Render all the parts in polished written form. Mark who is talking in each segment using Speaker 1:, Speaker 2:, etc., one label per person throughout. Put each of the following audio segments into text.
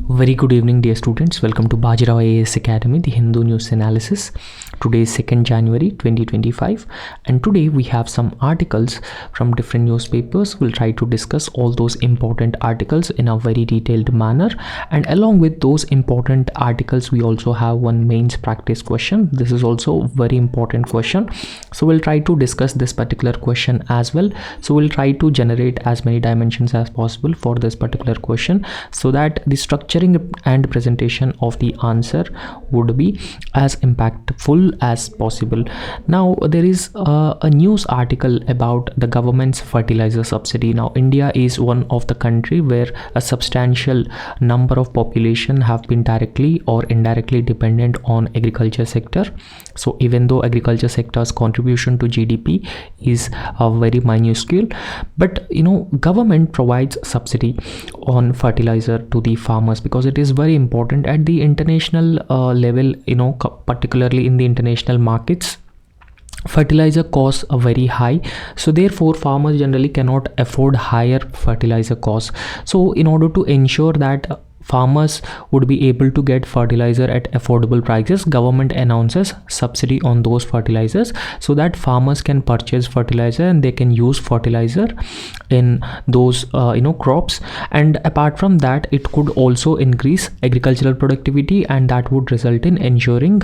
Speaker 1: Very good evening, dear students. Welcome to Bajirao IAS Academy, the Hindu news analysis. Today is 2nd January 2025, and today we have some articles from different newspapers. We'll try to discuss all those important articles in a very detailed manner, and along with those important articles, we also have one mains practice question. This is also a very important question, so we'll try to discuss this particular question as well. So we'll try to generate as many dimensions as possible for this particular question, so that the structuring and presentation of the answer would be as impactful as possible. Now there is a news article about the government's fertilizer subsidy. Now India is one of the country where a substantial number of population have been directly or indirectly dependent on agriculture sector. So even though agriculture sector's contribution to GDP is very minuscule, but government provides subsidy on fertilizer to the farmers because it is very important at the international level, particularly in the international markets. Fertilizer costs are very high, so therefore farmers generally cannot afford higher fertilizer costs. So in order to ensure that farmers would be able to get fertilizer at affordable prices, government announces subsidy on those fertilizers so that farmers can purchase fertilizer and they can use fertilizer in those crops. And apart from that, it could also increase agricultural productivity, and that would result in ensuring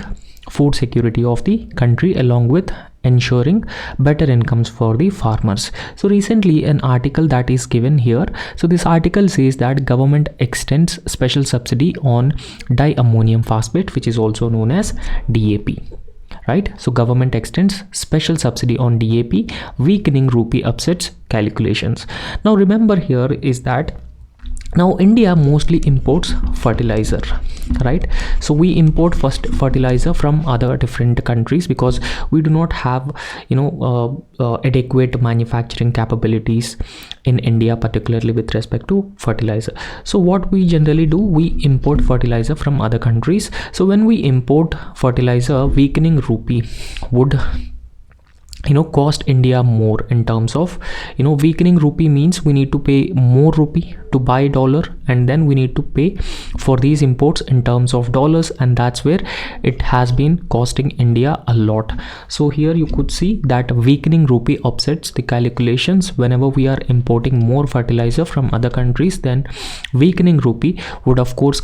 Speaker 1: food security of the country along with ensuring better incomes for the farmers. So recently an article that is given here, so this article says that government extends special subsidy on diammonium phosphate, which is also known as DAP. Right, so government extends special subsidy on DAP, weakening rupee upsets calculations. Now remember here is that now India mostly imports fertilizer, right? So we import first fertilizer from other different countries because we do not have adequate manufacturing capabilities in India, particularly with respect to fertilizer. So what we generally do, we import fertilizer from other countries. So when we import fertilizer, weakening rupee would cost India more in terms of weakening rupee means we need to pay more rupee to buy dollar, and then we need to pay for these imports in terms of dollars, and that's where it has been costing India a lot. So here you could see that weakening rupee upsets the calculations. Whenever we are importing more fertilizer from other countries, then weakening rupee would of course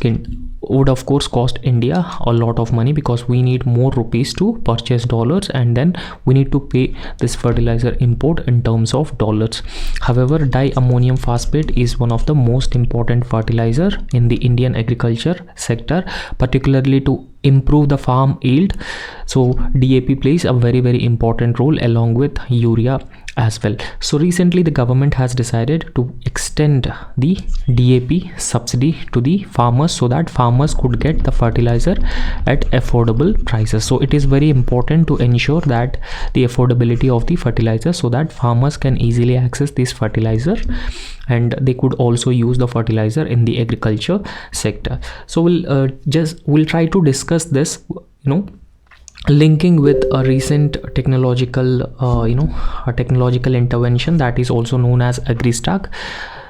Speaker 1: cost India a lot of money because we need more rupees to purchase dollars, and then we need to pay this fertilizer import in terms of dollars. However, diammonium phosphate is one of the most important fertilizer in the Indian agriculture sector, particularly to improve the farm yield. So DAP plays a very important role along with urea as well. So recently the government has decided to extend the DAP subsidy to the farmers so that farmers could get the fertilizer at affordable prices. So it is very important to ensure that the affordability of the fertilizer so that farmers can easily access this fertilizer and they could also use the fertilizer in the agriculture sector. So we'll try to discuss this linking with a recent technological intervention that is also known as agri-stock.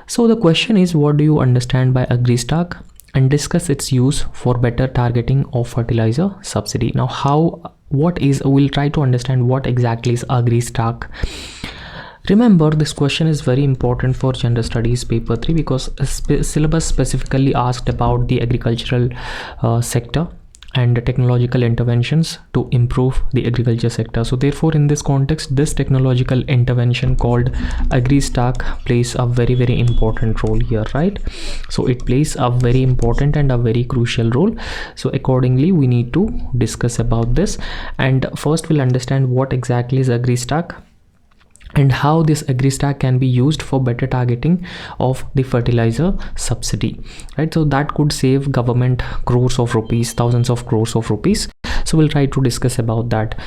Speaker 1: So the question is, what do you understand by agri-stock, and discuss its use for better targeting of fertilizer subsidy. Now we'll try to understand what exactly is agri-stock. Remember, this question is very important for General Studies paper 3 because syllabus specifically asked about the agricultural sector and technological interventions to improve the agriculture sector. So therefore in this context, this technological intervention called agri-stock plays a very important role here, right? So it plays a very important and a very crucial role. So accordingly we need to discuss about this, and first we'll understand what exactly is agri-stock and how this agri-stock can be used for better targeting of the fertilizer subsidy, right? So that could save government crores of rupees, thousands of crores of rupees. So we'll try to discuss about that.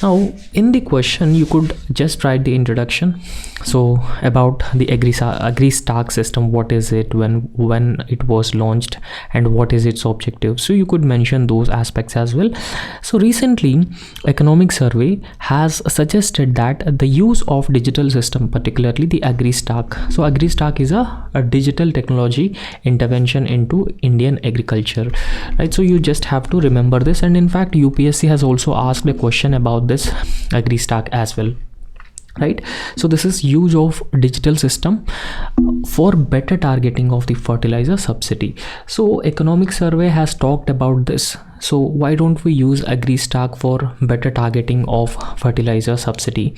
Speaker 1: Now in the question you could just write the introduction, so about the AgriStack system, what is it, when it was launched, and what is its objective. So you could mention those aspects as well. So recently economic survey has suggested that the use of digital system, particularly the AgriStack. So AgriStack is a digital technology intervention into Indian agriculture, right? So you just have to remember this, and in fact UPSC has also asked a question about this AgriStack as well, right? So this is use of digital system for better targeting of the fertilizer subsidy. So economic survey has talked about this, so why don't we use AgriStack for better targeting of fertilizer subsidy?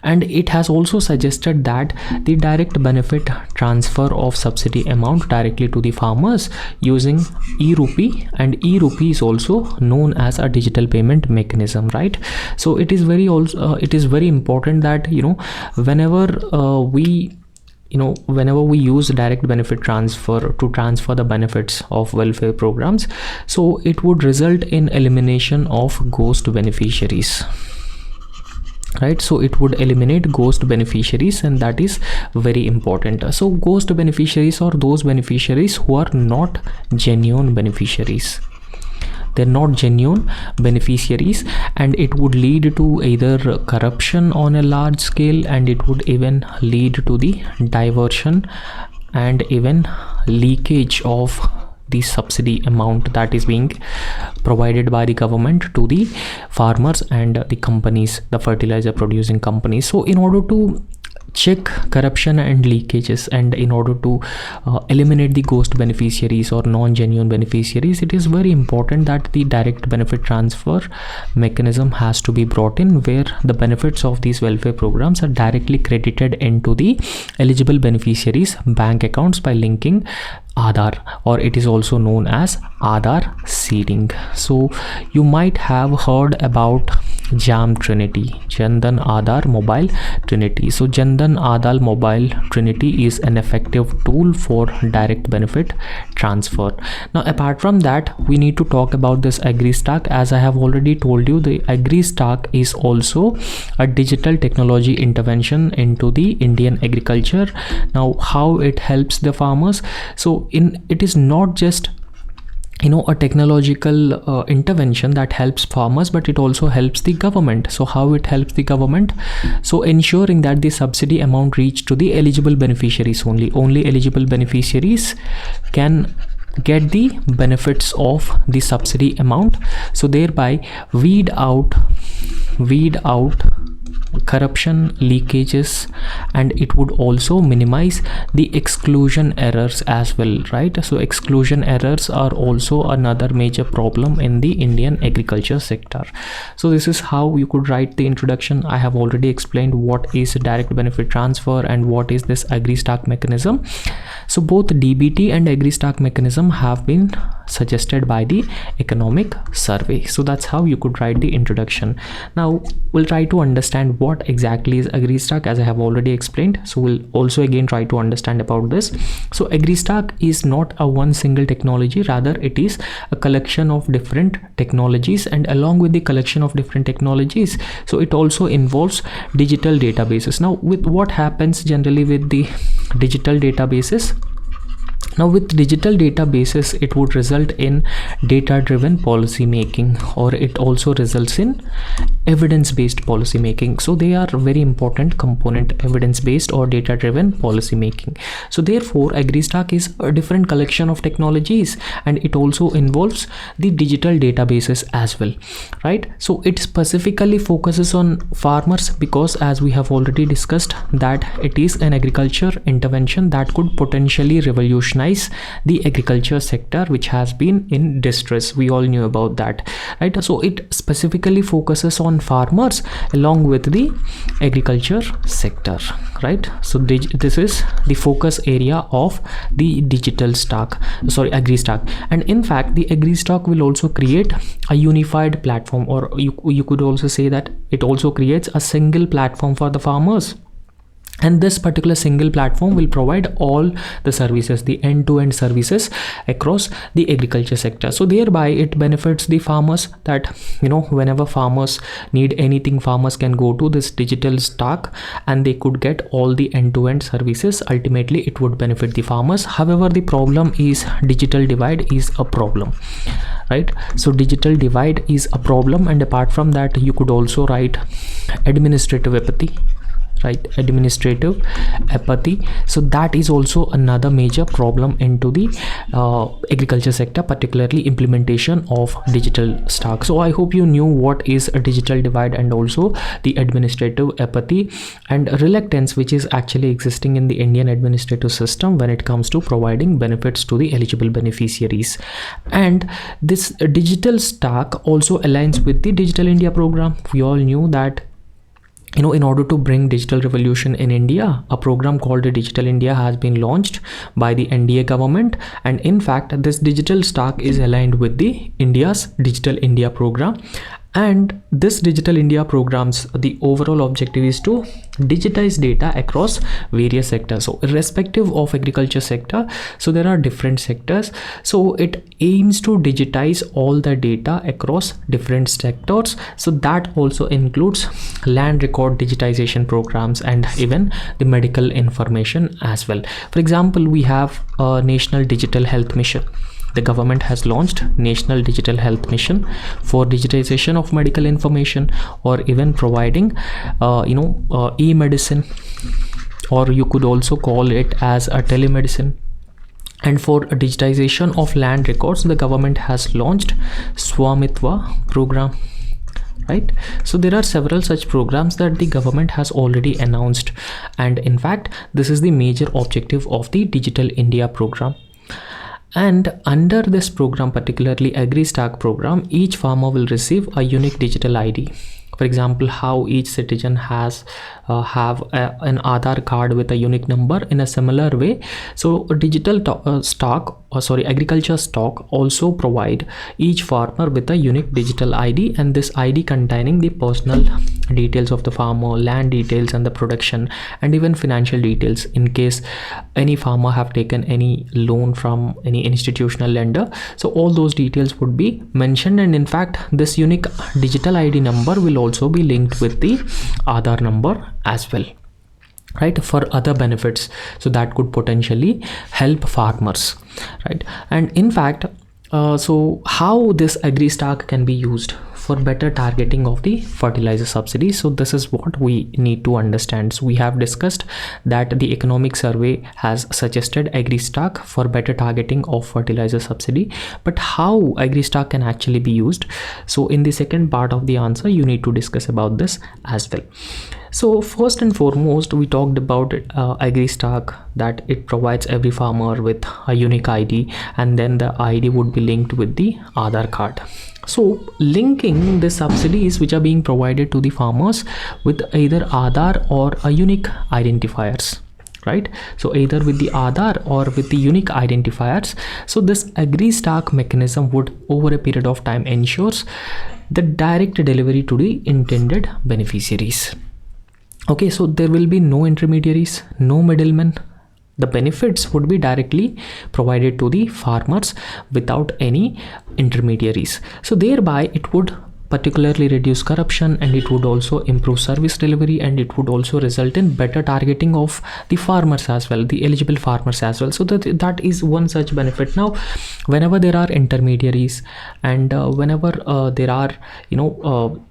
Speaker 1: And it has also suggested that the direct benefit transfer of subsidy amount directly to the farmers using e-rupee, and e-rupee is also known as a digital payment mechanism, right? So it is very important that whenever we use direct benefit transfer to transfer the benefits of welfare programs, so it would result in elimination of ghost beneficiaries, right? So it would eliminate ghost beneficiaries, and that is very important. So ghost beneficiaries are those beneficiaries who are not genuine beneficiaries. They're not genuine beneficiaries, and it would lead to either corruption on a large scale, and it would even lead to the diversion and even leakage of the subsidy amount that is being provided by the government to the farmers and the companies, the fertilizer producing companies. So in order to check corruption and leakages, and in order to eliminate the ghost beneficiaries or non-genuine beneficiaries, it is very important that the direct benefit transfer mechanism has to be brought in, where the benefits of these welfare programs are directly credited into the eligible beneficiaries' bank accounts by linking Aadhaar, or it is also known as Aadhaar seeding. So you might have heard about JAM Trinity, Jandan Aadhaar Mobile Trinity. So Jandan Aadhaar Mobile Trinity is an effective tool for direct benefit transfer. Now apart from that, we need to talk about this AgriStack. As I have already told you, the AgriStack is also a digital technology intervention into the Indian agriculture. Now how it helps the farmers? So it is not just a technological intervention that helps farmers, but it also helps the government. So how it helps the government? So ensuring that the subsidy amount reach to the eligible beneficiaries only eligible beneficiaries can get the benefits of the subsidy amount, so thereby weed out corruption, leakages, and it would also minimize the exclusion errors as well, right? So exclusion errors are also another major problem in the Indian agriculture sector. So this is how you could write the introduction. I have already explained what is direct benefit transfer and what is this AgriStack mechanism. So both DBT and AgriStack mechanism have been suggested by the economic survey. So that's how you could write the introduction. Now we'll try to understand what exactly is AgriStack, as I have already explained. So we'll also again try to understand about this. So AgriStack is not a one single technology, rather it is a collection of different technologies, and along with the collection of different technologies, so it also involves digital databases. Now with what happens generally with the digital databases? Now with digital databases, it would result in data-driven policy making, or it also results in evidence-based policy making. So they are very important component, evidence-based or data-driven policy making. So therefore AgriStack is a different collection of technologies, and it also involves the digital databases as well, right? So it specifically focuses on farmers, because as we have already discussed that it is an agriculture intervention that could potentially revolutionize the agriculture sector, which has been in distress. We all knew about that, right? So it specifically focuses on farmers along with the agriculture sector, right? So this is the focus area of the AgriStack. And in fact the AgriStack will also create a unified platform, or you could also say that it also creates a single platform for the farmers. and this particular single platform will provide all the services, the end-to-end services across the agriculture sector. So thereby it benefits the farmers that, whenever farmers need anything, farmers can go to this digital stack and they could get all the end-to-end services. Ultimately it would benefit the farmers. However, the problem is digital divide is a problem, right? So digital divide is a problem, and apart from that you could also write administrative apathy, right? Administrative apathy. So that is also another major problem into the agriculture sector, particularly implementation of digital stack. So I hope you knew what is a digital divide and also the administrative apathy and reluctance which is actually existing in the Indian administrative system when it comes to providing benefits to the eligible beneficiaries. And this digital stack also aligns with the Digital India program. We all knew that in order to bring digital revolution in India, a program called Digital India has been launched by the NDA government, and in fact this digital stack is aligned with the India's Digital India program. And this Digital India programs, the overall objective is to digitize data across various sectors. So irrespective of agriculture sector, so there are different sectors, so it aims to digitize all the data across different sectors. So that also includes land record digitization programs and even the medical information as well. For example, we have a National Digital Health Mission. The government has launched National Digital Health Mission for digitization of medical information, or even providing e-medicine, or you could also call it as a telemedicine. And for digitization of land records, the government has launched Swamitwa program, right? So there are several such programs that the government has already announced, and in fact this is the major objective of the Digital India program. And under this program, particularly AgriStack program, each farmer will receive a unique digital ID. For example, how each citizen has have an Aadhaar card with a unique number, in a similar way. So digital agriculture stock also provide each farmer with a unique digital ID, and this ID containing the personal details of the farmer, land details and the production, and even financial details in case any farmer have taken any loan from any institutional lender. So all those details would be mentioned, and in fact this unique digital ID number will also be linked with the Aadhaar number as well, right, for other benefits. So that could potentially help farmers, right? And in fact so how this AgriStack can be used for better targeting of the fertilizer subsidies. So this is what we need to understand. So we have discussed that the economic survey has suggested AgriStack for better targeting of fertilizer subsidy, but how AgriStack can actually be used? So in the second part of the answer you need to discuss about this as well. So first and foremost, we talked about AgriStack, that it provides every farmer with a unique ID, and then the ID would be linked with the Aadhaar card. So linking the subsidies which are being provided to the farmers with either Aadhaar or a unique identifiers, right? So either with the Aadhaar or with the unique identifiers. So this AgriStack mechanism would over a period of time ensures the direct delivery to the intended beneficiaries. Okay, so there will be no intermediaries, no middlemen. The benefits would be directly provided to the farmers without any intermediaries. So thereby it would particularly reduce corruption, and it would also improve service delivery, and it would also result in better targeting of the farmers as well, the eligible farmers as well. So that is one such benefit. Now whenever there are intermediaries and whenever there are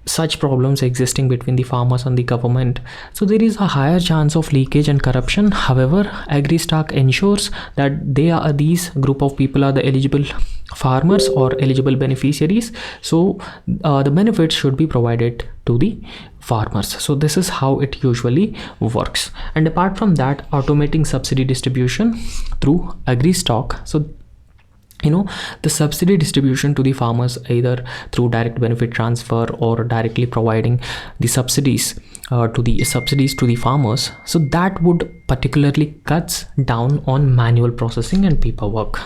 Speaker 1: such problems existing between the farmers and the government, so there is a higher chance of leakage and corruption. However, AgriStack ensures that these group of people are the eligible farmers or eligible beneficiaries. So the benefits should be provided to the farmers. So this is how it usually works. And apart from that, automating subsidy distribution through AgriStack. So the subsidy distribution to the farmers either through direct benefit transfer or directly providing the subsidies to the farmers. So that would particularly cuts down on manual processing and paperwork,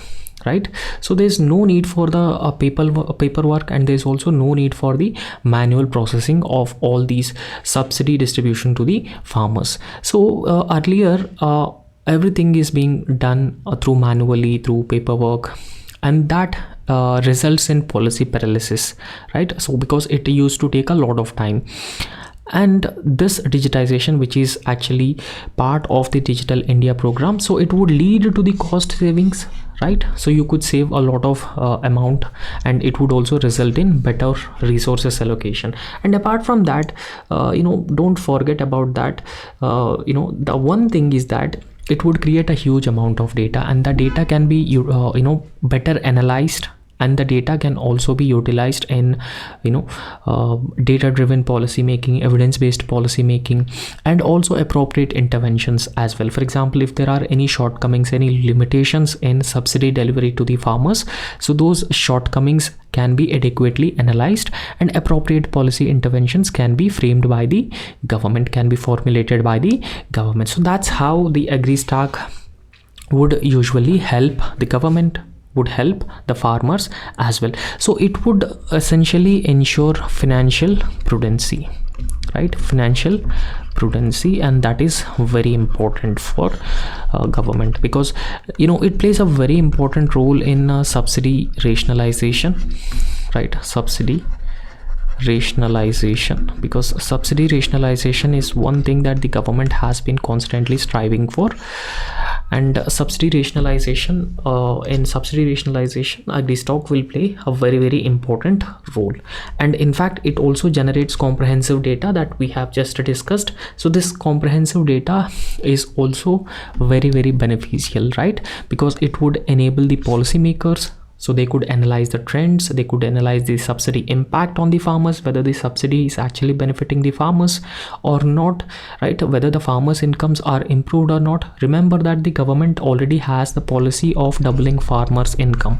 Speaker 1: right? So there's no need for the paperwork, and there's also no need for the manual processing of all these subsidy distribution to the farmers. So earlier everything is being done through manually, through paperwork, and that results in policy paralysis, right? So because it used to take a lot of time, and this digitization, which is actually part of the Digital India program, so it would lead to the cost savings, right? So you could save a lot of amount, and it would also result in better resources allocation. And apart from that, don't forget about that, the one thing is that it would create a huge amount of data, and the data can be better analyzed, and the data can also be utilized in data driven policy making, evidence based policy making, and also appropriate interventions as well. For example, if there are any shortcomings, any limitations in subsidy delivery to the farmers, so those shortcomings can be adequately analyzed, and appropriate policy interventions can be framed by the government, can be formulated by the government. So that's how the agri-stock would usually help the government, would help the farmers as well. So it would essentially ensure financial prudency, right? Financial prudency, and that is very important for government, because it plays a very important role in subsidy rationalization, right? Subsidy rationalization, because subsidy rationalization is one thing that the government has been constantly striving for. And subsidy rationalization, agri-stock will play a very, very important role. And in fact, it also generates comprehensive data that we have just discussed. So this comprehensive data is also very, very beneficial, right? Because it would enable the policymakers, so they could analyze the trends, they could analyze the subsidy impact on the farmers, whether the subsidy is actually benefiting the farmers or not, right? Whether the farmers' incomes are improved or not. Remember that the government already has the policy of doubling farmers' income,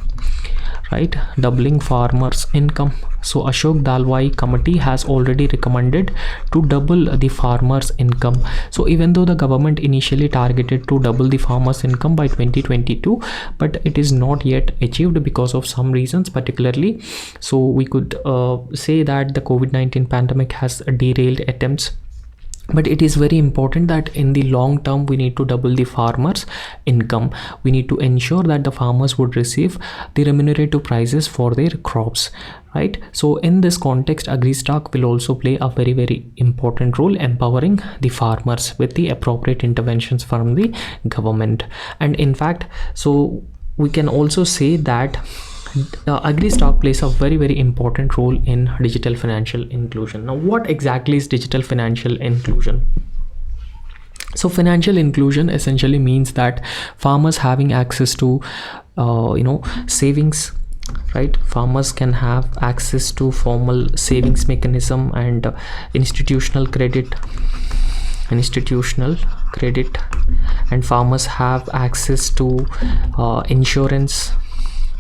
Speaker 1: right? Doubling farmers' income. So Ashok Dalwai committee has already recommended to double the farmers' income. So even though the government initially targeted to double the farmers' income by 2022, but it is not yet achieved because of some reasons particularly. So we could say that the COVID-19 pandemic has derailed attempts. But it is very important that in the long term we need to double the farmers' income. We need to ensure that the farmers would receive the remunerative prices for their crops, right? So in this context, agri-stock will also play a very, very important role, empowering the farmers with the appropriate interventions from the government. And in fact, so we can also say that agri-stock plays a very, very important role in digital financial inclusion. Now, what exactly is digital financial inclusion? So financial inclusion essentially means that farmers having access to savings, right? Farmers can have access to formal savings mechanism and institutional credit, and farmers have access to insurance,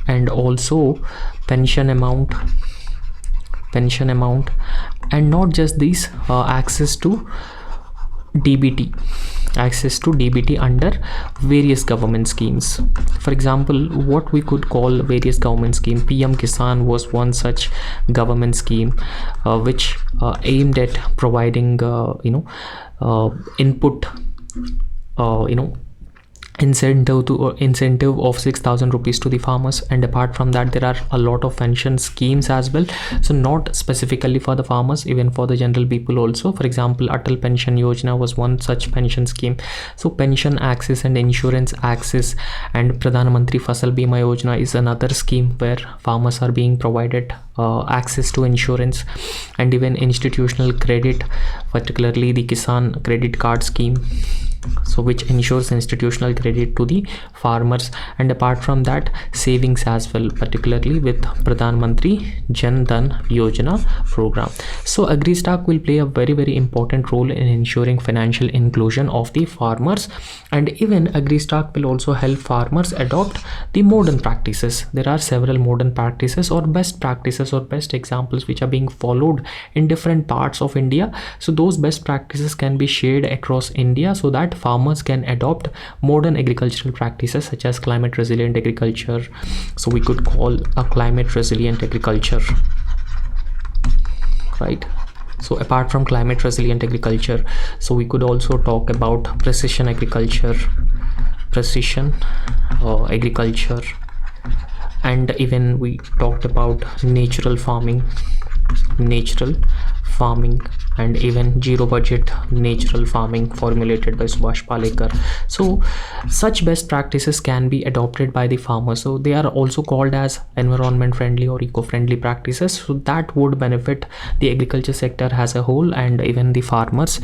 Speaker 1: and also pension amount, and not just these, access to DBT under various government schemes. For example, what we could call various government scheme, PM Kisan was one such government scheme which aimed at providing input, incentive of 6,000 rupees to the farmers. And apart from that, there are a lot of pension schemes as well, so not specifically for the farmers, even for the general people also. For example, Atal Pension Yojana was one such pension scheme. So pension access and insurance access, and Pradhan Mantri Fasal Bima Yojana is another scheme where farmers are being provided access to insurance, and even institutional credit, particularly the Kisan credit card scheme, so which ensures institutional credit to the farmers. And apart from that, savings as well, particularly with Pradhan Mantri Jan Dhan Yojana program. So agri-stock will play a very, very important role in ensuring financial inclusion of the farmers. And even agri-stock will also help farmers adopt the modern practices. There are several modern practices or best practices or best examples which are being followed in different parts of India. So those best practices can be shared across India, so that farmers can adopt modern agricultural practices such as climate resilient agriculture. So we could call a climate resilient agriculture, right? So apart from climate resilient agriculture, so we could also talk about precision agriculture, precision agriculture, and even we talked about natural farming, and even zero budget natural farming formulated by Subhash Palekar. So such best practices can be adopted by the farmers, so they are also called as environment friendly or eco-friendly practices, so that would benefit the agriculture sector as a whole and even the farmers.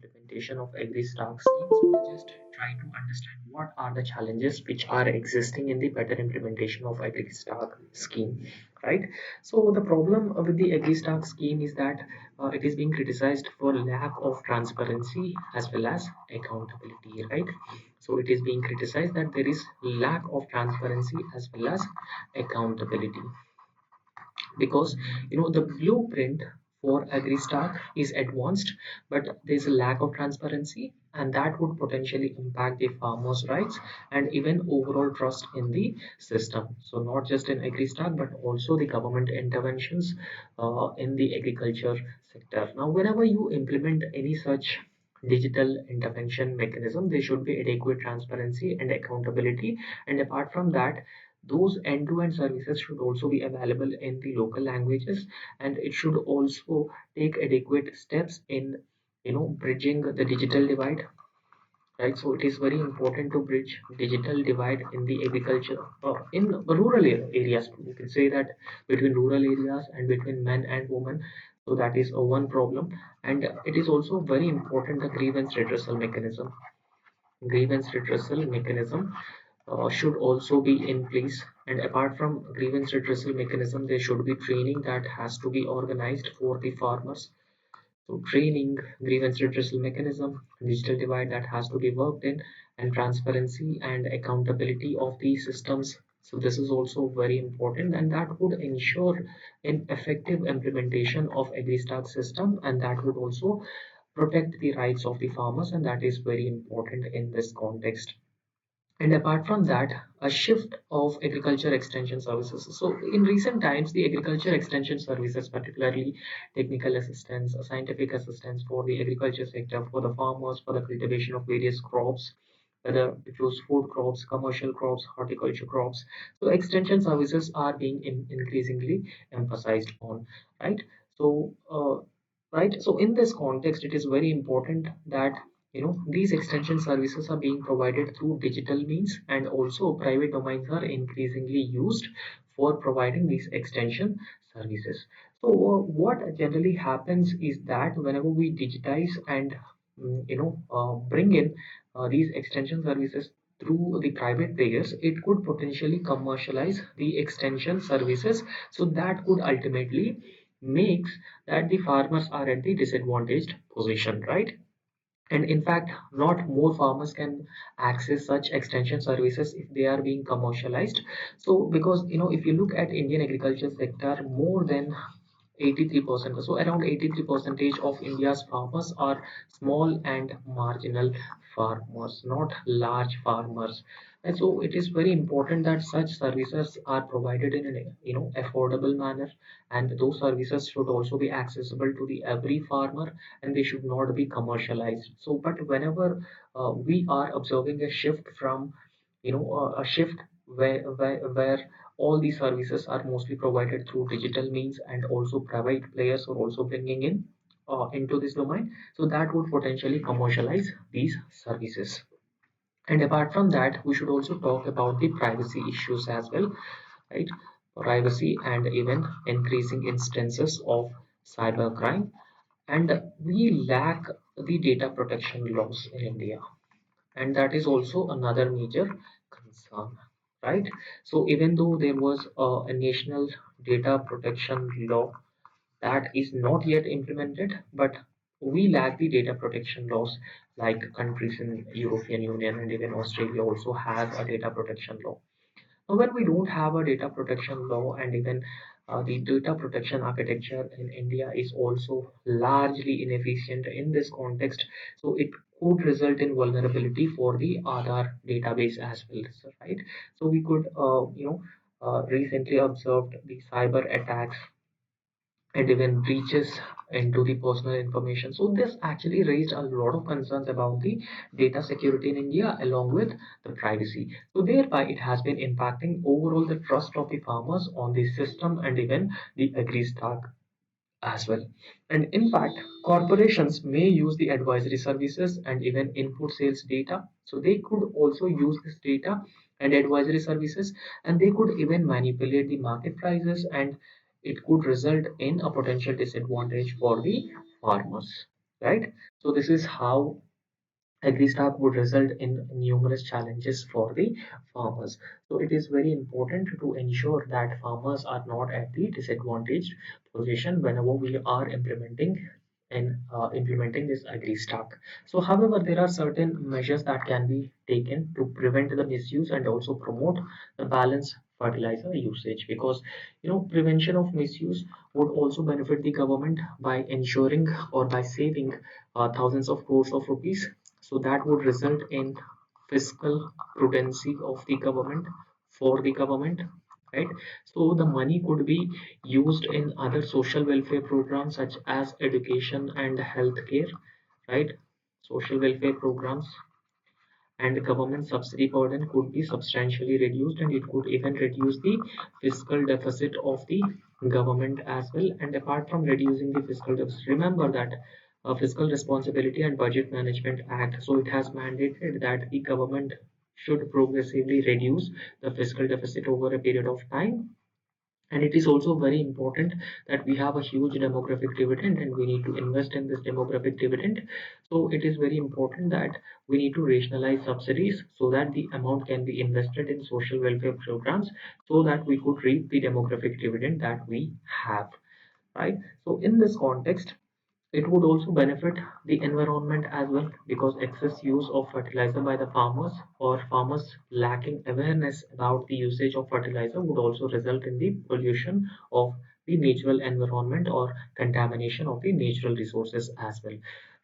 Speaker 1: Implementation of agri-stock schemes, we'll just try to understand what are the challenges which are existing in the better implementation of agri-stock scheme, right? So the problem with the agri-stock scheme is that it is being criticized for lack of transparency as well as accountability, right? So it is being criticized that there is lack of transparency as well as accountability, because the blueprint for agri-stock is advanced, but there's a lack of transparency, and that would potentially impact the farmers' rights and even overall trust in the system. So not just in agri-stock, but also the government interventions in the agriculture sector. Now, whenever you implement any such digital intervention mechanism, there should be adequate transparency and accountability. And apart from that, those end-to-end services should also be available in the local languages, and it should also take adequate steps in bridging the digital divide, right? So it is very important to bridge digital divide in the agriculture, in rural areas too. You can say that between rural areas and between men and women. So that is one problem, and it is also very important the grievance redressal mechanism should also be in place. And apart from grievance redressal mechanism, there should be training that has to be organized for the farmers. So training, grievance redressal mechanism, digital divide that has to be worked in, and transparency and accountability of these systems. So this is also very important, and that would ensure an effective implementation of agri-stock system, and that would also protect the rights of the farmers, and that is very important in this context. And apart from that, a shift of agriculture extension services. So in recent times, the agriculture extension services, particularly technical assistance, scientific assistance for the agriculture sector, for the farmers, for the cultivation of various crops, whether it was food crops, commercial crops, horticulture crops. So extension services are being increasingly emphasized on, right? So, right. So in this context, it is very important that these extension services are being provided through digital means, and also private domains are increasingly used for providing these extension services. So what generally happens is that whenever we digitize and bring in these extension services through the private players, it could potentially commercialize the extension services. So that could ultimately makes that the farmers are at the disadvantaged position, right? And in fact, not more farmers can access such extension services if they are being commercialized. So because if you look at Indian agriculture sector, more than 83%, so around 83 percentage of India's farmers are small and marginal farmers, not large farmers. And so it is very important that such services are provided in an affordable manner, and those services should also be accessible to the every farmer, and they should not be commercialized. So but whenever we are observing a shift from a shift where all these services are mostly provided through digital means, and also private players are also bringing in into this domain, so that would potentially commercialize these services. And apart from that, we should also talk about the privacy issues as well, right? Privacy and even increasing instances of cybercrime, and we lack the data protection laws in India, and that is also another major concern, right? So even though there was a national data protection law that is not yet implemented, but we lack the data protection laws. Like countries in European Union and even Australia also have a data protection law. Now, when we don't have a data protection law, and even the data protection architecture in India is also largely inefficient in this context. So it could result in vulnerability for the Aadhaar database as well, right? So we could, recently observed the cyber attacks and even breaches into the personal information. So this actually raised a lot of concerns about the data security in India along with the privacy. So thereby it has been impacting overall the trust of the farmers on the system and even the agri stock as well. And in fact, corporations may use the advisory services and even input sales data. So they could also use this data and advisory services, and they could even manipulate the market prices, and it could result in a potential disadvantage for the farmers, right? So this is how agri-stock would result in numerous challenges for the farmers. So it is very important to ensure that farmers are not at the disadvantaged position whenever we are implementing this agri-stock. So however, there are certain measures that can be taken to prevent the misuse and also promote the balanced fertilizer usage, because prevention of misuse would also benefit the government by ensuring or by saving thousands of crores of rupees. So that would result in fiscal prudency of the government for the government, right? So the money could be used in other social welfare programs such as education and healthcare, right? Social welfare programs and government subsidy burden could be substantially reduced, and it could even reduce the fiscal deficit of the government as well. And apart from reducing the fiscal deficit, remember that Fiscal Responsibility and Budget Management Act, so it has mandated that the government should progressively reduce the fiscal deficit over a period of time. And it is also very important that we have a huge demographic dividend and we need to invest in this demographic dividend. So it is very important that we need to rationalize subsidies so that the amount can be invested in social welfare programs so that we could reap the demographic dividend that we have, right? So in this context, it would also benefit the environment as well, because excess use of fertilizer by the farmers or farmers lacking awareness about the usage of fertilizer would also result in the pollution of the natural environment or contamination of the natural resources as well.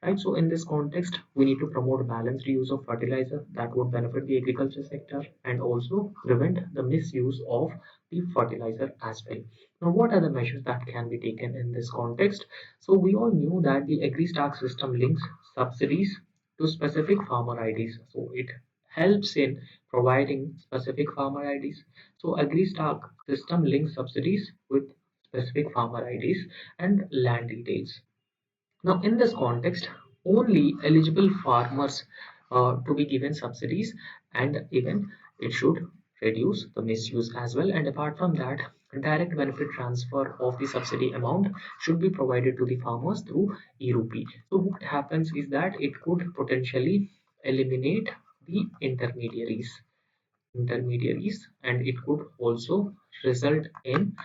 Speaker 1: Right, so in this context, we need to promote balanced use of fertilizer that would benefit the agriculture sector and also prevent the misuse of the fertilizer as well. Now, what are the measures that can be taken in this context? So we all knew that the AgriStack system links subsidies to specific farmer IDs. So it helps in providing specific farmer IDs. So AgriStack system links subsidies with specific farmer IDs and land details. Now, in this context, only eligible farmers to be given subsidies, and even it should reduce the misuse as well. And apart from that, direct benefit transfer of the subsidy amount should be provided to the farmers through e-rupee. So what happens is that it could potentially eliminate the intermediaries, and it could also result in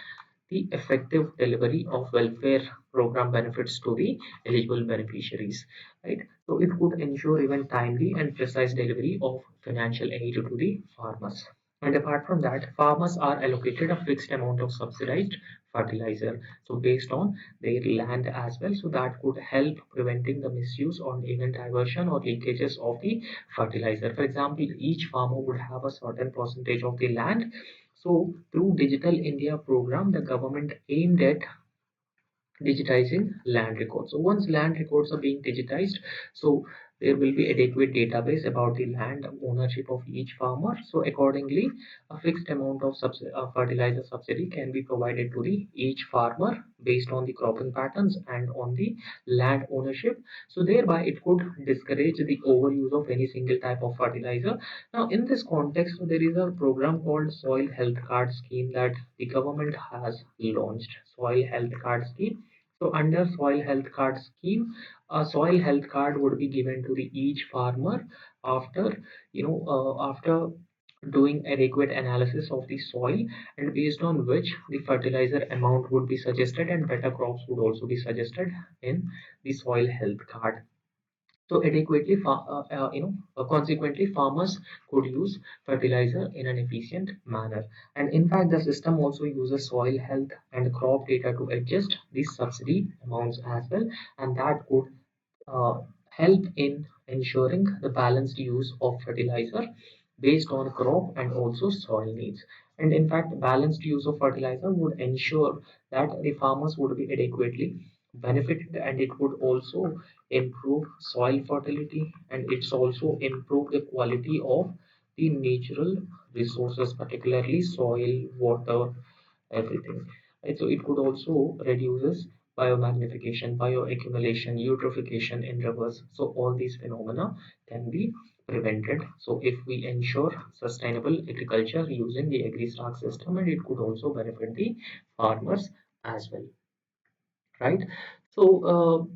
Speaker 1: the effective delivery of welfare program benefits to the eligible beneficiaries, right? So it could ensure even timely and precise delivery of financial aid to the farmers. And apart from that, farmers are allocated a fixed amount of subsidized fertilizer, so based on their land as well. So that could help preventing the misuse or even diversion or leakages of the fertilizer. For example, each farmer would have a certain percentage of the land. So through Digital India program, the government aimed at digitizing land records. So once land records are being digitized, so there will be adequate database about the land ownership of each farmer. So accordingly, a fixed amount of fertilizer subsidy can be provided to the each farmer based on the cropping patterns and on the land ownership. So thereby it could discourage the overuse of any single type of fertilizer. Now in this context, there is a program called Soil Health Card Scheme that the government has launched. Soil Health Card Scheme. So under soil health card scheme, a soil health card would be given to the each farmer after after doing adequate analysis of the soil, and based on which the fertilizer amount would be suggested and better crops would also be suggested in the soil health card. So consequently, farmers could use fertilizer in an efficient manner. And in fact, the system also uses soil health and crop data to adjust these subsidy amounts as well, and that could uh, help in ensuring the balanced use of fertilizer based on crop and also soil needs. And in fact, balanced use of fertilizer would ensure that the farmers would be adequately benefited, and it would also improve soil fertility, and it's also improve the quality of the natural resources, particularly soil, water, everything. Right? So it could also reduces biomagnification, bioaccumulation, eutrophication in rivers. So all these phenomena can be prevented. So if we ensure sustainable agriculture using the AgriStark system, and it could also benefit the farmers as well, right? So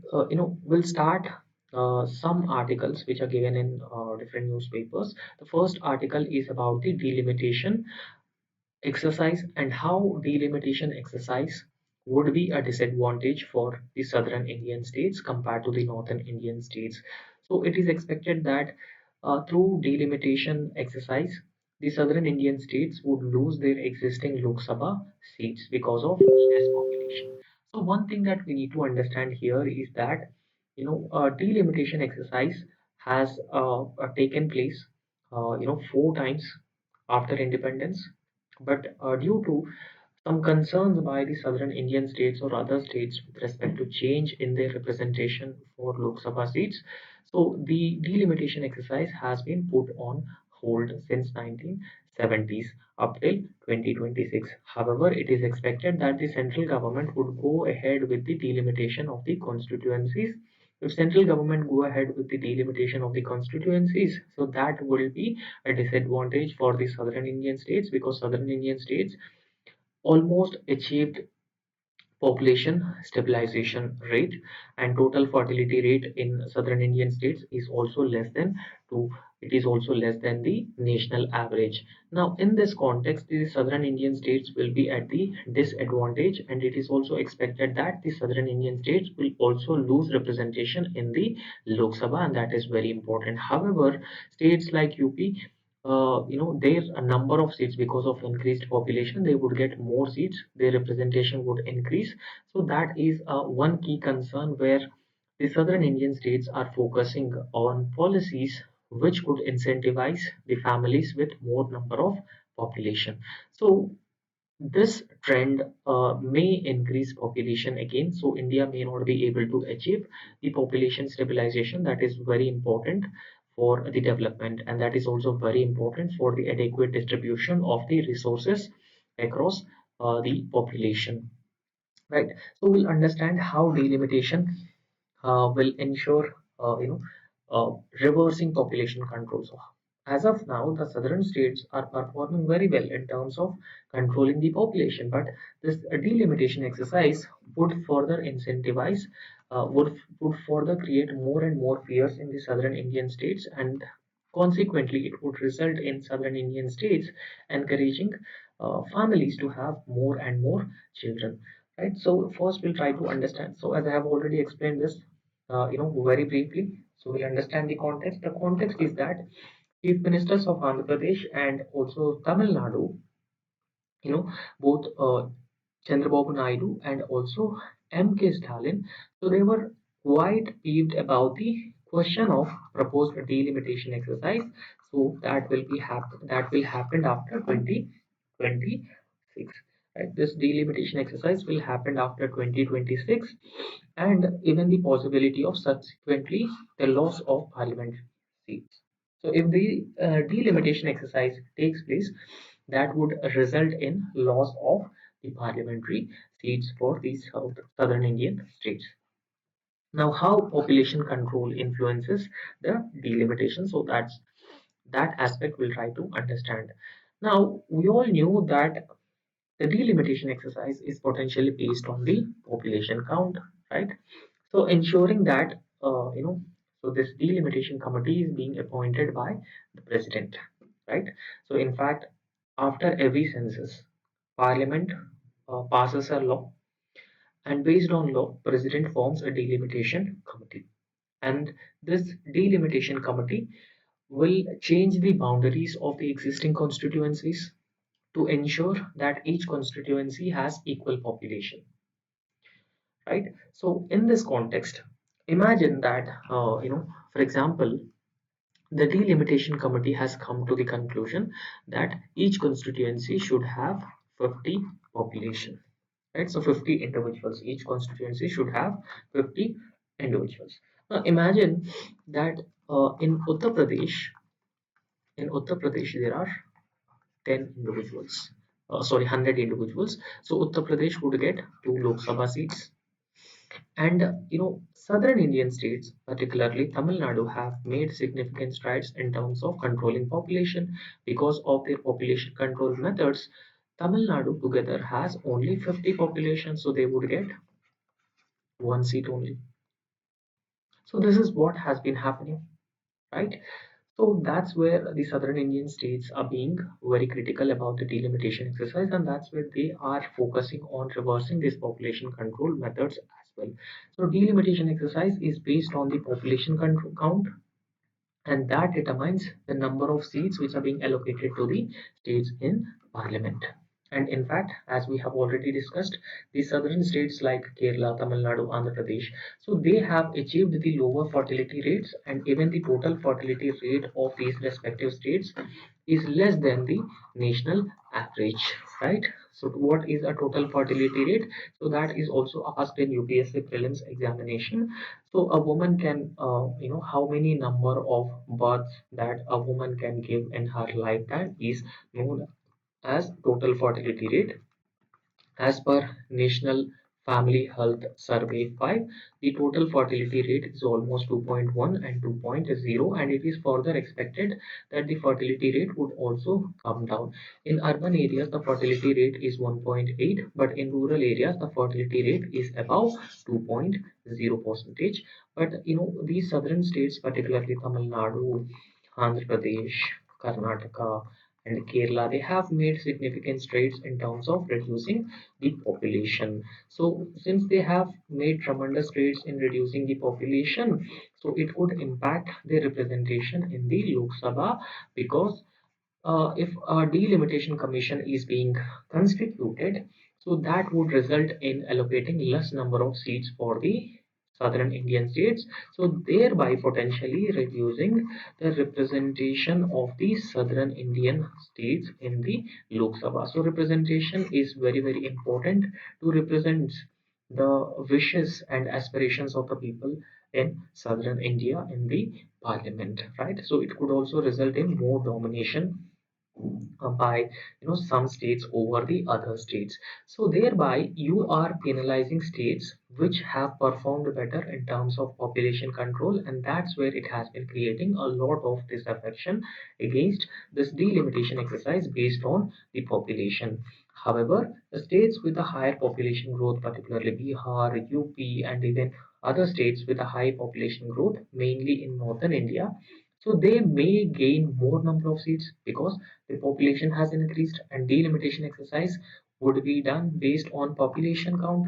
Speaker 1: we'll start some articles which are given in different newspapers. The first article is about the delimitation exercise and how delimitation exercise would be a disadvantage for the southern Indian states compared to the northern Indian states. So it is expected that through delimitation exercise, the southern Indian states would lose their existing Lok Sabha seats because of less population. So one thing that we need to understand here is that delimitation exercise has taken place 4 times after independence, but due to some concerns by the southern Indian states or other states with respect to change in their representation for Lok Sabha seats, so the delimitation exercise has been put on hold since 1970s up till 2026. However, it is expected that the central government would go ahead with the delimitation of the constituencies. If central government go ahead with the delimitation of the constituencies, so that will be a disadvantage for the southern Indian states, because southern Indian states almost achieved population stabilization rate, and total fertility rate in southern Indian states is also less than 2. It is also less than the national average. Now in this context, the southern Indian states will be at the disadvantage, and it is also expected that the southern Indian states will also lose representation in the Lok Sabha, and that is very important. However, states like UP, their a number of seats, because of increased population, they would get more seats, their representation would increase. So that is one key concern where the southern Indian states are focusing on policies which could incentivize the families with more number of population. So this trend may increase population again, so India may not be able to achieve the population stabilization that is very important for the development, and that is also very important for the adequate distribution of the resources across the population. Right. So we'll understand how delimitation will ensure reversing population control. So as of now, the southern states are performing very well in terms of controlling the population, but this delimitation exercise would further incentivize, would further create more and more fears in the southern Indian states, and consequently, it would result in southern Indian states encouraging families to have more and more children. Right. So first, we'll try to understand. So as I have already explained this, very briefly. So we'll understand the context. The context is that chief ministers of Andhra Pradesh and also Tamil Nadu, both Chandrababu Naidu and also M.K. Stalin. So they were quite peeved about the question of proposed delimitation exercise. So that will happen after 2026. Right? This delimitation exercise will happen after 2026, and even the possibility of subsequently the loss of parliamentary seats. So if the delimitation exercise takes place, that would result in loss of the parliamentary seats for these southern Indian states. Now, how population control influences the delimitation? So that aspect we'll try to understand. Now, we all knew that the delimitation exercise is potentially based on the population count, right? So ensuring that so this delimitation committee is being appointed by the president, right? So in fact, after every census, Parliament passes a law, and based on law, president forms a delimitation committee. And this delimitation committee will change the boundaries of the existing constituencies to ensure that each constituency has equal population, right? So in this context, imagine that, for example, the delimitation committee has come to the conclusion that each constituency should have 50 population, right? So 50 individuals, each constituency should have 50 individuals. Now imagine that in Uttar Pradesh there are 10 individuals, sorry, 100 individuals. So Uttar Pradesh would get 2 Lok Sabha seats. And southern Indian states, particularly Tamil Nadu, have made significant strides in terms of controlling population. Because of their population control methods, Tamil Nadu together has only 50 population, so they would get 1 seat only. So this is what has been happening, right? So that's where the southern Indian states are being very critical about the delimitation exercise, and that's where they are focusing on reversing these population control methods as well. So delimitation exercise is based on the population control count, and that determines the number of seats which are being allocated to the states in parliament. And in fact, as we have already discussed, the southern states like Kerala, Tamil Nadu, Andhra Pradesh, so they have achieved the lower fertility rates, and even the total fertility rate of these respective states is less than the national average, right? So what is a total fertility rate? So that is also asked in UPSC prelims examination. So a woman can, how many number of births that a woman can give in her lifetime is known as total fertility rate. As per National Family Health Survey 5, the total fertility rate is almost 2.1 and 2.0, and it is further expected that the fertility rate would also come down. In urban areas, the fertility rate is 1.8, but in rural areas, the fertility rate is above 2.0 percentage. But these southern states, particularly Tamil Nadu, Andhra Pradesh, Karnataka, and Kerala, they have made significant strides in terms of reducing the population. So, since they have made tremendous strides in reducing the population, so it would impact their representation in the Lok Sabha, because if a delimitation commission is being constituted, so that would result in allocating less number of seats for the southern Indian states, so thereby potentially reducing the representation of the southern Indian states in the Lok Sabha. So representation is very, very important to represent the wishes and aspirations of the people in southern India in the parliament, right? So it could also result in more domination by some states over the other states, so thereby you are penalizing states which have performed better in terms of population control, and that's where it has been creating a lot of disaffection against this delimitation exercise based on the population. However, the states with a higher population growth, particularly Bihar, UP, and even other states with a high population growth, mainly in northern India, so they may gain more number of seats because the population has increased, and delimitation exercise would be done based on population count,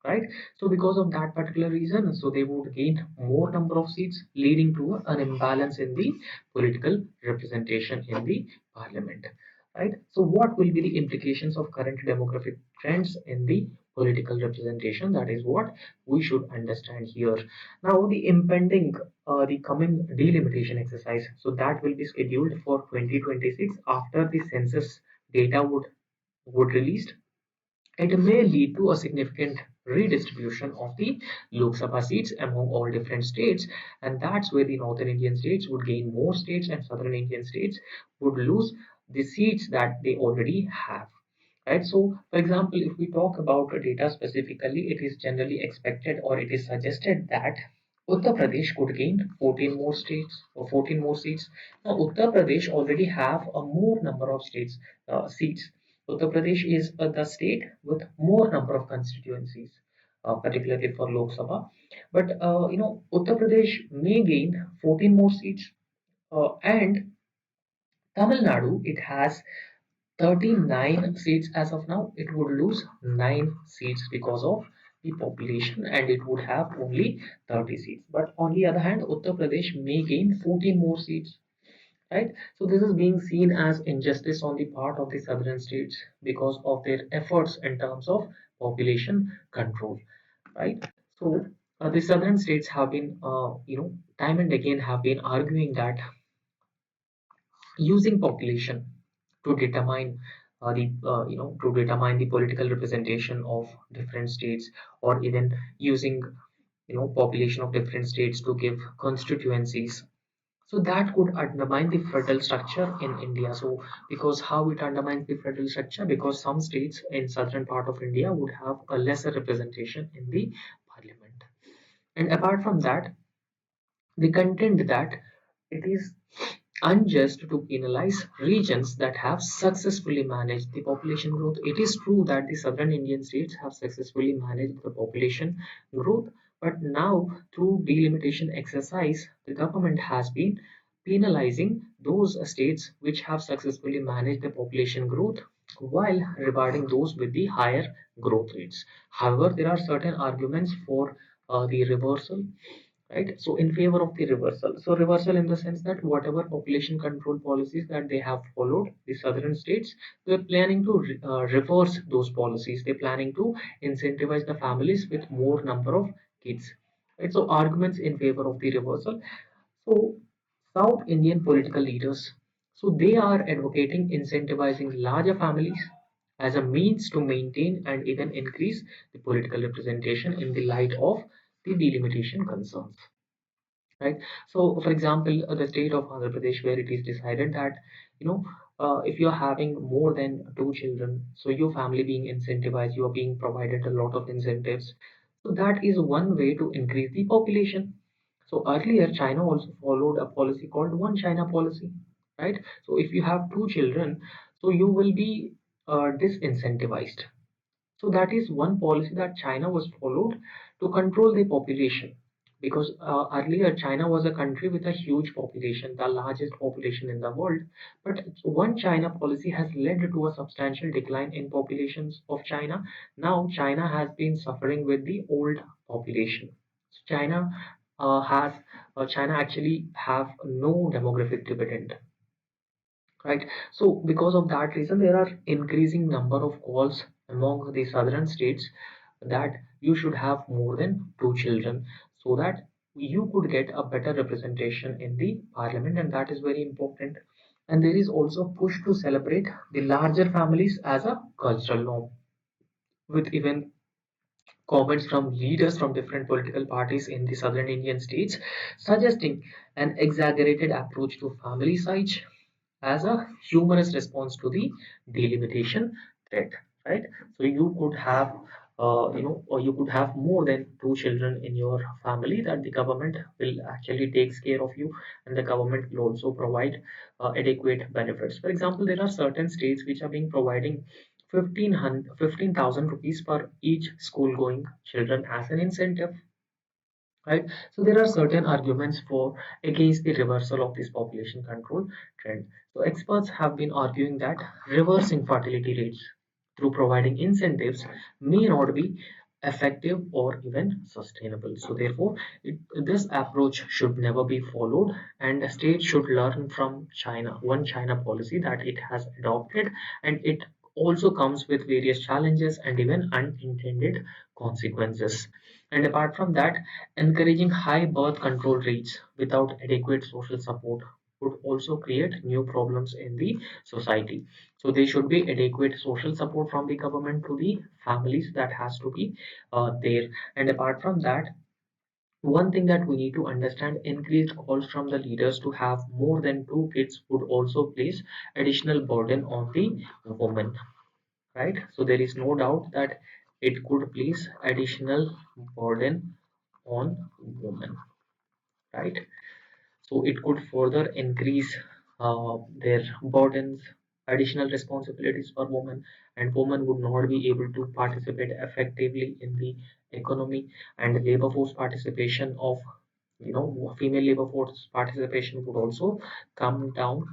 Speaker 1: right? So because of that particular reason, so they would gain more number of seats, leading to an imbalance in the political representation in the parliament, right? So what will be the implications of current demographic trends in the political representation? That is what we should understand here. Now the impending, the coming delimitation exercise, so that will be scheduled for 2026 after the census data would released. It may lead to a significant redistribution of the Lok Sabha seats among all different states, and that's where the northern Indian states would gain more seats and southern Indian states would lose the seats that they already have. Right. So, for example, if we talk about data specifically, it is generally expected or it is suggested that Uttar Pradesh could gain 14 more states or 14 more seats. Now, Uttar Pradesh already have a more number of seats. Uttar Pradesh is the state with more number of constituencies, particularly for Lok Sabha. But Uttar Pradesh may gain 14 more seats, and Tamil Nadu, it has 39 seats as of now. It would lose 9 seats because of the population, and it would have only 30 seats. But on the other hand, Uttar Pradesh may gain 14 more seats, right? So this is being seen as injustice on the part of the southern states because of their efforts in terms of population control, right? So the southern states have been, time and again have been arguing that using population to determine to determine the political representation of different states, or even using population of different states to give constituencies, so that could undermine the federal structure in India. So because how it undermines the federal structure, because some states in southern part of India would have a lesser representation in the parliament. And apart from that, they contend that it is unjust to penalize regions that have successfully managed the population growth. It is true that the southern Indian states have successfully managed the population growth, but now through delimitation exercise, the government has been penalizing those states which have successfully managed the population growth while rewarding those with the higher growth rates. However, there are certain arguments for the reversal, right? So in favor of the reversal. So reversal in the sense that whatever population control policies that they have followed, the southern states, they're planning to reverse those policies. They're planning to incentivize the families with more number of kids, right? So arguments in favor of the reversal. So South Indian political leaders, so they are advocating incentivizing larger families as a means to maintain and even increase the political representation in the light of the delimitation concerns, right? So, for example, the state of Andhra Pradesh, where it is decided that, you know, if you're having more than two children, so your family being incentivized, you are being provided a lot of incentives. So that is one way to increase the population. So earlier, China also followed a policy called One China policy, right? So if you have two children, so you will be disincentivized. So that is one policy that China was followed to control the population. Because earlier China was a country with a huge population, the largest population in the world. But one China policy has led to a substantial decline in populations of China. Now China has been suffering with the old population. So has China actually have no demographic dividend, right? So because of that reason, there are increasing number of calls among the southern states that you should have more than two children, so that you could get a better representation in the parliament, and that is very important. And there is also push to celebrate the larger families as a cultural norm, with even comments from leaders from different political parties in the southern Indian states suggesting an exaggerated approach to family size as a humorous response to the delimitation threat, right? So you could have, or you could have more than two children in your family, that the government will actually takes care of you, and the government will also provide adequate benefits. For example, there are certain states which are being providing 15,000 rupees per each school going children as an incentive, right? So there are certain arguments for against the reversal of this population control trend. So experts have been arguing that reversing fertility rates through providing incentives may not be effective or even sustainable. So therefore, this approach should never be followed, and the state should learn from China, one China policy that it has adopted, and it also comes with various challenges and even unintended consequences. And apart from that, encouraging high birth control rates without adequate social support would also create new problems in the society. So there should be adequate social support from the government to the families, that has to be there. And apart from that, one thing that we need to understand, increased calls from the leaders to have more than two kids would also place additional burden on the woman, right? So there is no doubt that it could place additional burden on women, right? So it could further increase their burdens, additional responsibilities for women, and women would not be able to participate effectively in the economy, and labor force participation of, female labor force participation would also come down.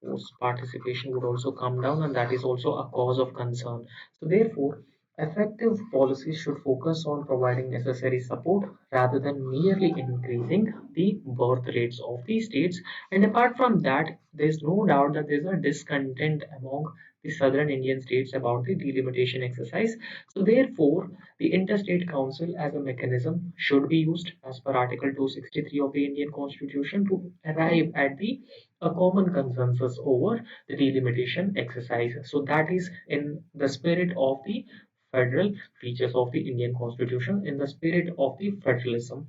Speaker 1: Force participation would also come down, and that is also a cause of concern. So therefore, Effective policies should focus on providing necessary support rather than merely increasing the birth rates of the states. And apart from that, there's no doubt that there's a discontent among the southern Indian states about the delimitation exercise. So, therefore, the Interstate Council as a mechanism should be used as per Article 263 of the Indian Constitution to arrive at the a common consensus over the delimitation exercise. So, that is in the spirit of the federal features of the Indian Constitution in the spirit of the federalism,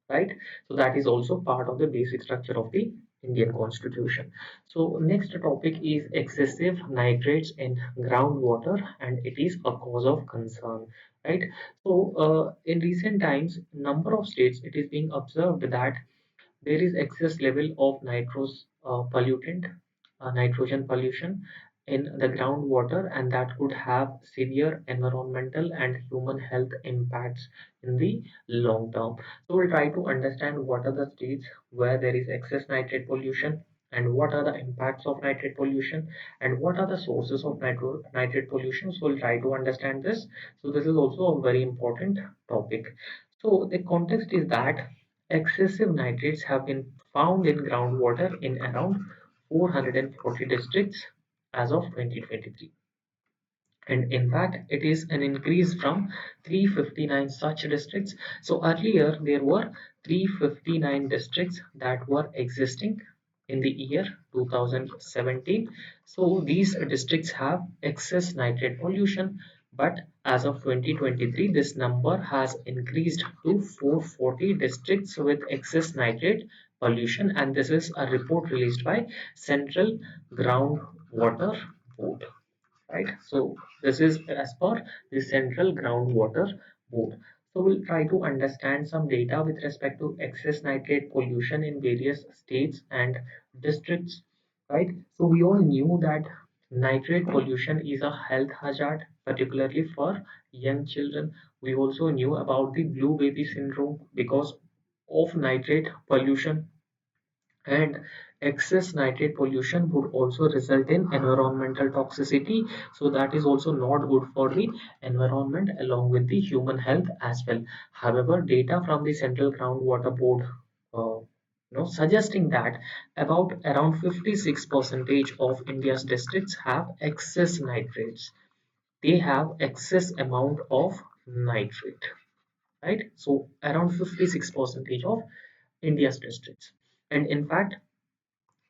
Speaker 1: right? So that is also part of the basic structure of the Indian Constitution. So next topic is excessive nitrates in groundwater, and it is a cause of concern, right? So in recent times, number of states it is being observed that there is excess level of nitrogen pollution in the groundwater, and that could have severe environmental and human health impacts in the long term. So we'll try to understand what are the states where there is excess nitrate pollution, and what are the impacts of nitrate pollution, and what are the sources of nitrate pollution. So we'll try to understand this. So this is also a very important topic. So the context is that excessive nitrates have been found in groundwater in around 440 districts as of 2023. And in fact, it is an increase from 359 such districts. So earlier there were 359 districts that were existing in the year 2017. So these districts have excess nitrate pollution, but as of 2023 this number has increased to 440 districts with excess nitrate pollution, and this is a report released by Central Groundwater Board, right? So this is as per the Central Groundwater Board. So we'll try to understand some data with respect to excess nitrate pollution in various states and districts, right? So we all knew that nitrate pollution is a health hazard, particularly for young children. We also knew about the blue baby syndrome because of nitrate pollution, and excess nitrate pollution would also result in environmental toxicity, so that is also not good for the environment along with the human health as well. However, data from the Central Groundwater Board suggesting that about around 56 percentage of India's districts have excess nitrates. They have excess amount of nitrate, right? So around 56 percentage of India's districts. And in fact,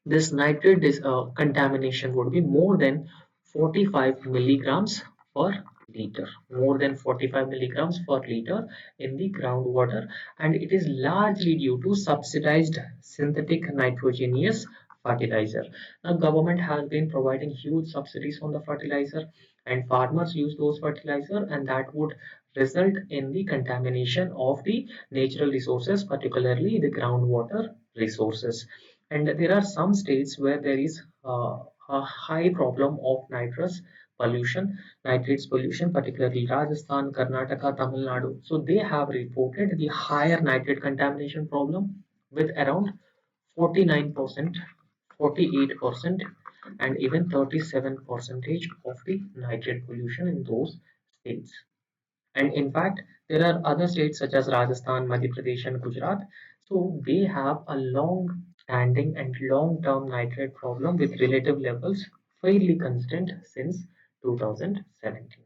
Speaker 1: this nitrate contamination would be more than 45 milligrams per liter, more than 45 milligrams per liter in the groundwater, and it is largely due to subsidized synthetic nitrogenous fertilizer. Now, government has been providing huge subsidies on the fertilizer, and farmers use those fertilizer, and that would result in the contamination of the natural resources, particularly the groundwater resources. And there are some states where there is a high problem of nitrates pollution, particularly Rajasthan, Karnataka, Tamil Nadu. So they have reported the higher nitrate contamination problem with around 49%, 48%, and even 37 percentage of the nitrate pollution in those states. And in fact, there are other states such as Rajasthan, Madhya Pradesh, and Gujarat. So they have a long standing and long term nitrate problem with relative levels fairly constant since 2017.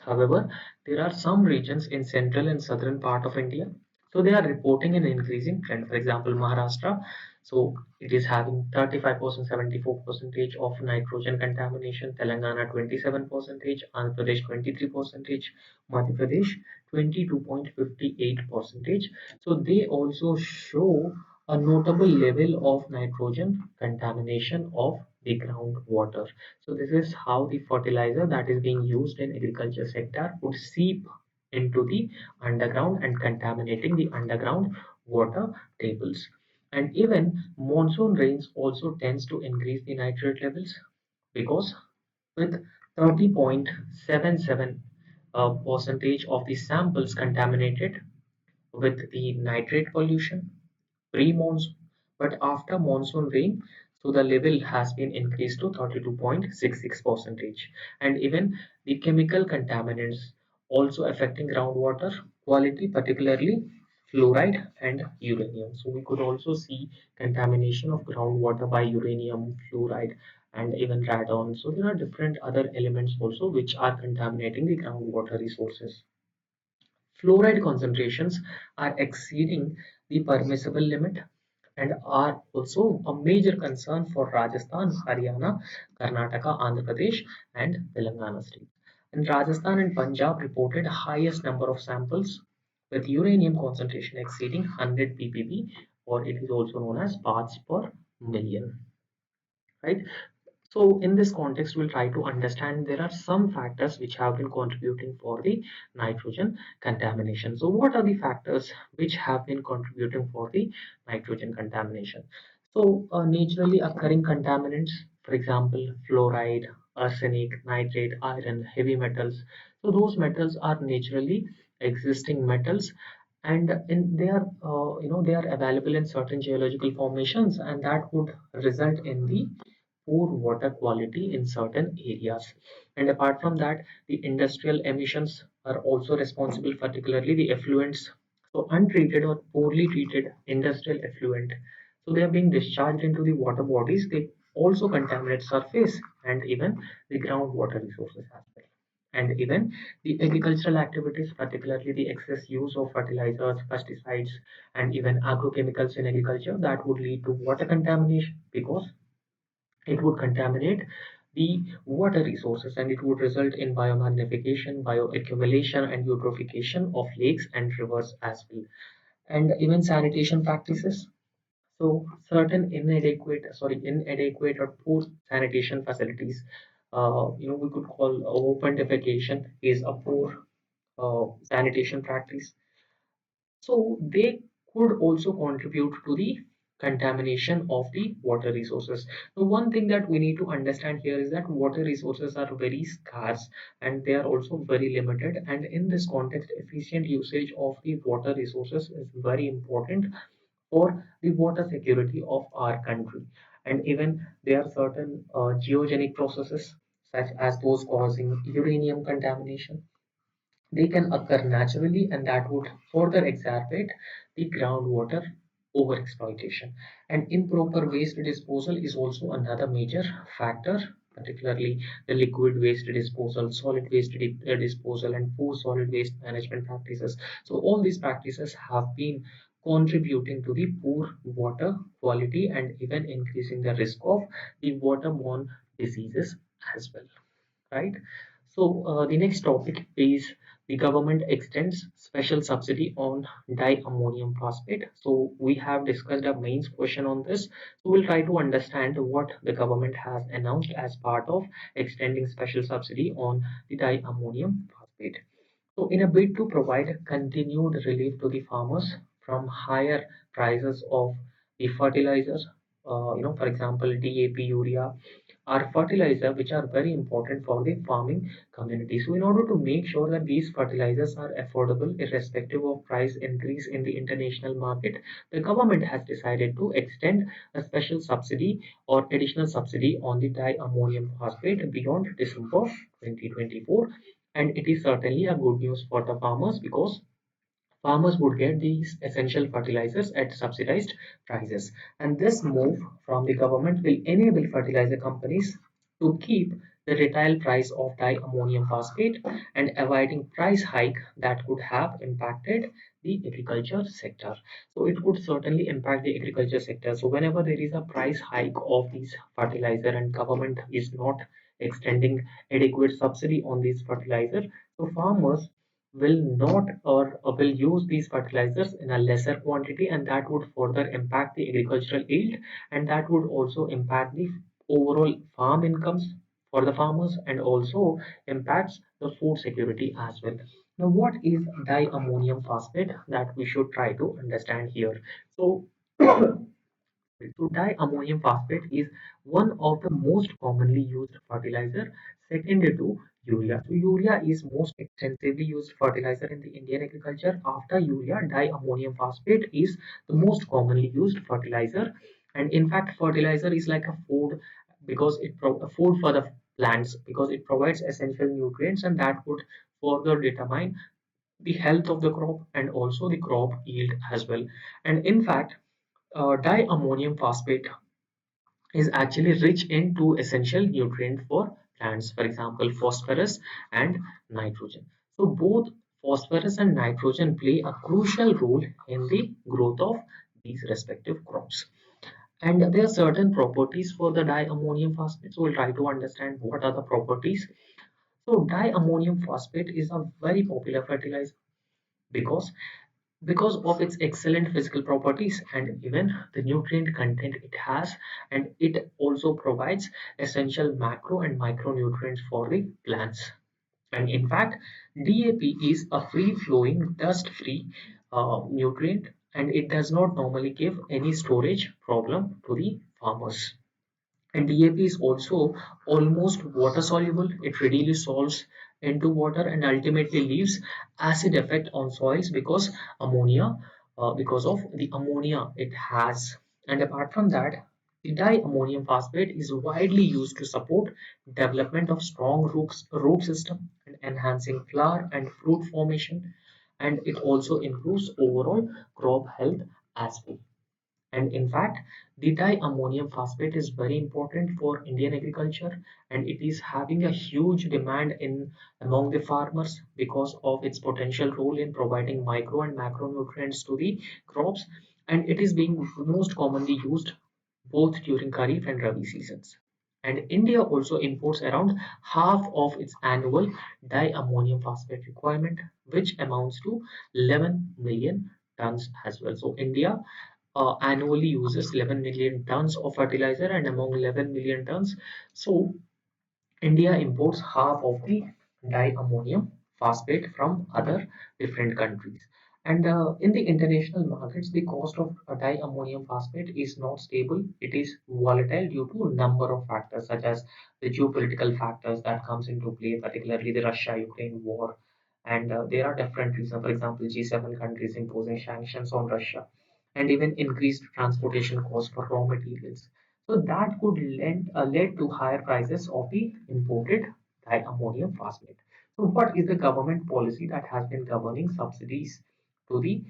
Speaker 1: However, there are some regions in central and southern part of India. So they are reporting an increasing trend. For example, Maharashtra. So it is having 35%, 74 percentage of nitrogen contamination. Telangana 27 percentage. Andhra Pradesh 23 percentage. Madhya Pradesh 22.58 percentage. So they also show a notable level of nitrogen contamination of the groundwater. So this is how the fertilizer that is being used in agriculture sector would seep into the underground and contaminating the underground water tables. And even monsoon rains also tends to increase the nitrate levels, because with 30.77 percentage of the samples contaminated with the nitrate pollution pre-monsoon, but after monsoon rain, So the level has been increased to 32.66 percentage. And even the chemical contaminants also affecting groundwater quality, particularly fluoride and uranium. So we could also see contamination of groundwater by uranium, fluoride, and even radon. So there are different other elements also which are contaminating the groundwater resources. Fluoride concentrations are exceeding the permissible limit and are also a major concern for Rajasthan, Haryana, Karnataka, Andhra Pradesh, and Telangana states. And Rajasthan and Punjab reported highest number of samples with uranium concentration exceeding 100 ppb, or it is also known as parts per million, right? So in this context, we'll try to understand there are some factors which have been contributing for the nitrogen contamination. So what are the factors which have been contributing for the nitrogen contamination? So naturally occurring contaminants, for example, fluoride, arsenic, nitrate, iron, heavy metals. So those metals are naturally existing metals, and they are available in certain geological formations, and that would result in the poor water quality in certain areas. And apart from that, the industrial emissions are also responsible, particularly the effluents. So untreated or poorly treated industrial effluent. So they are being discharged into the water bodies. They also contaminate surface and even the groundwater resources as well. And even the agricultural activities, particularly the excess use of fertilizers, pesticides, and even agrochemicals in agriculture, that would lead to water contamination because it would contaminate the water resources, and it would result in biomagnification, bioaccumulation, and eutrophication of lakes and rivers as well. And even sanitation practices. So certain inadequate or poor sanitation facilities, we could call open defecation is a poor sanitation practice. So they could also contribute to the contamination of the water resources. The one thing that we need to understand here is that water resources are very scarce and they are also very limited. And in this context, efficient usage of the water resources is very important for the water security of our country. And even there are certain geogenic processes such as those causing uranium contamination. They can occur naturally, and that would further exacerbate the groundwater overexploitation. And improper waste disposal is also another major factor, particularly the liquid waste disposal, solid waste disposal, and poor solid waste management practices. So, all these practices have been contributing to the poor water quality and even increasing the risk of the waterborne diseases as well, right? So the next topic is the government extends special subsidy on diammonium phosphate. So we have discussed a mains question on this. So we'll try to understand what the government has announced as part of extending special subsidy on the diammonium phosphate. So in a bid to provide continued relief to the farmers from higher prices of the fertilizers, for example, DAP, urea, are fertilizer which are very important for the farming community. So in order to make sure that these fertilizers are affordable irrespective of price increase in the international market, the government has decided to extend a special subsidy or additional subsidy on the diammonium phosphate beyond December 2024. And it is certainly a good news for the farmers because farmers would get these essential fertilizers at subsidized prices. And this move from the government will enable fertilizer companies to keep the retail price of diammonium phosphate and avoiding price hike that could have impacted the agriculture sector. So it would certainly impact the agriculture sector. So whenever there is a price hike of these fertilizer and government is not extending adequate subsidy on these fertilizer, so farmers will not or will use these fertilizers in a lesser quantity, and that would further impact the agricultural yield, and that would also impact the overall farm incomes for the farmers and also impacts the food security as well. Now what is diammonium phosphate, that we should try to understand here. So so diammonium phosphate is one of the most commonly used fertilizer, second to urea. So urea is most extensively used fertilizer in the Indian agriculture. After urea, diammonium phosphate is the most commonly used fertilizer, And in fact, fertilizer is like a food because a food for the plants because it provides essential nutrients, and that would further determine the health of the crop and also the crop yield as well. And in fact, diammonium phosphate is actually rich in two essential nutrients for plants, for example, phosphorus and nitrogen. So both phosphorus and nitrogen play a crucial role in the growth of these respective crops. And there are certain properties for the diammonium phosphate. So we'll try to understand what are the properties. So diammonium phosphate is a very popular fertilizer because of its excellent physical properties and even the nutrient content it has, and it also provides essential macro and micronutrients for the plants. And in fact, DAP is a free flowing dust free nutrient, and it does not normally give any storage problem to the farmers. And DAP is also almost water soluble. It readily dissolves into water and ultimately leaves acid effect on soils because of the ammonia it has. And apart from that, the diammonium phosphate is widely used to support development of strong root system and enhancing flower and fruit formation. And it also improves overall crop health as well. And in fact, the diammonium phosphate is very important for Indian agriculture, and it is having a huge demand in among the farmers because of its potential role in providing micro and macronutrients to the crops, and it is being most commonly used both during Kharif and Rabi seasons. And India also imports around half of its annual diammonium phosphate requirement, which amounts to 11 million tons as well. So India annually uses 11 million tons of fertilizer, and among 11 million tons, so India imports half of the diammonium phosphate from other different countries. And in the international markets, the cost of diammonium phosphate is not stable. It is volatile due to a number of factors, such as the geopolitical factors that comes into play, particularly the Russia-Ukraine war. And there are different reasons. For example, G7 countries imposing sanctions on Russia, and even increased transportation costs for raw materials. So that could lead to higher prices of the imported diammonium phosphate. So what is the government policy that has been governing subsidies to the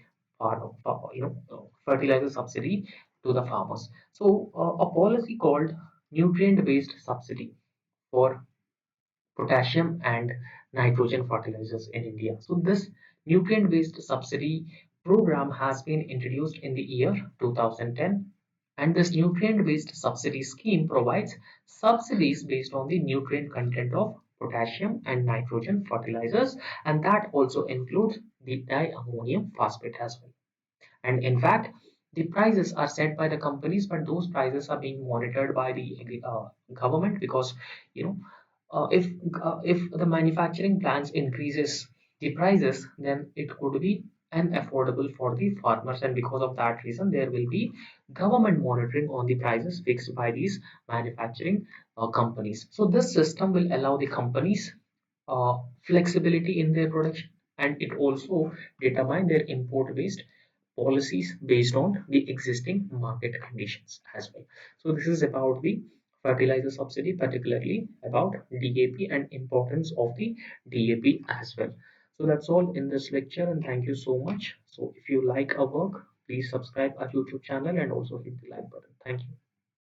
Speaker 1: fertilizer subsidy to the farmers? So a policy called nutrient-based subsidy for potassium and nitrogen fertilizers in India. So this nutrient-based subsidy program has been introduced in the year 2010, and this nutrient-based subsidy scheme provides subsidies based on the nutrient content of potassium and nitrogen fertilizers, and that also includes the diammonium phosphate as well. And in fact, the prices are set by the companies, but those prices are being monitored by the government because you know if the manufacturing plants increases the prices, then it could be unaffordable for the farmers, and because of that reason, there will be government monitoring on the prices fixed by these manufacturing companies. So this system will allow the companies flexibility in their production, and it also determine their import based policies based on the existing market conditions as well. So this is about the fertilizer subsidy, particularly about DAP and importance of the DAP as well. So that's all in this lecture, and thank you so much. So if you like our work, please subscribe our YouTube channel and also hit the like button. Thank you.